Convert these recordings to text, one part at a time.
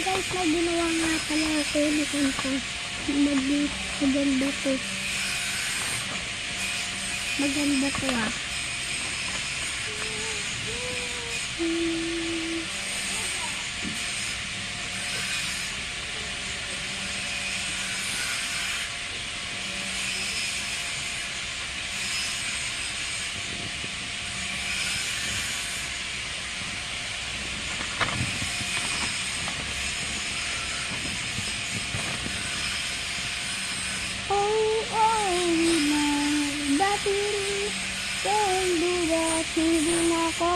guys, may ginawa nga pala ako ni Kanta. Maganda to. Maganda to ah. Hindi na ako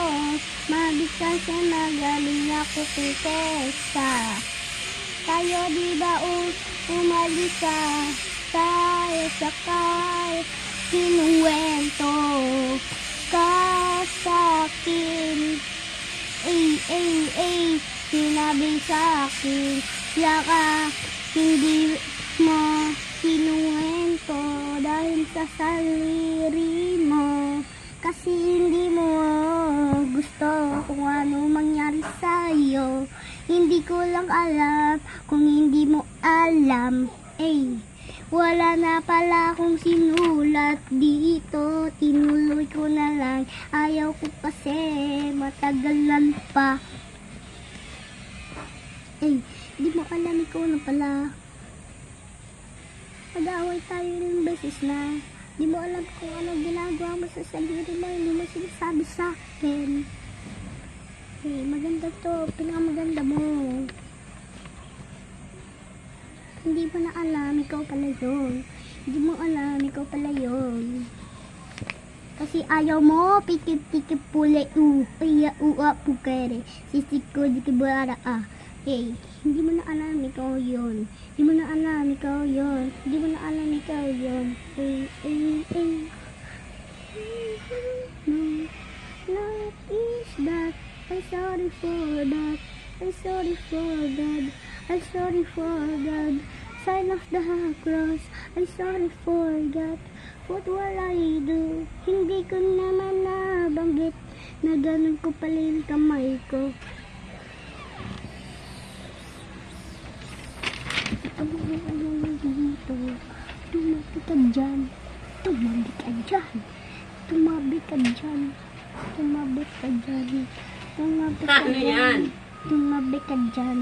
mabigkas na magaling ako kesa. Tayo di ba umalis ka? Tayo sakay kinuwento ka sa akin. Sinabi sa akin, yaka hindi mo kinuwento dahil sa sarili mo. Kasi hindi mo gusto kung ano mangyari sa'yo. Hindi ko lang alam kung hindi mo alam. Wala na pala akong sinulat dito. Tinuloy ko na lang. Ayaw ko kasi matagalan pa. Hindi mo alam ikaw na pala. Mag-aaway tayo ng beses na. Di mo alam kung anong ginagawa mo sa sarili mo, hindi mo sinasabi sa akin. Maganda to, pinakamaganda mo. Hindi mo na alam, ikaw pala yun. Hindi mo alam, ikaw pala yun. Kasi ayaw mo, pikip-pikip pule, pukere. Sisik ko, di kibara, hindi mo na alam, ikaw yun. Hindi mo na alam, ikaw yun. Hindi mo na alam, ikaw yun. What is that? I'm sorry for that. I'm sorry for that. I'm sorry for that. Sign of the cross. I'm sorry for that. What will I do? Hindi ko naman nabanggit na ganun ko pala yung kamay ko. Tumabi ka dyan. Tumabi ka dyan. Tumabi ka dyan. Tumabi ka dyan. Tumabi ka dyan. Tumabi ka dyan.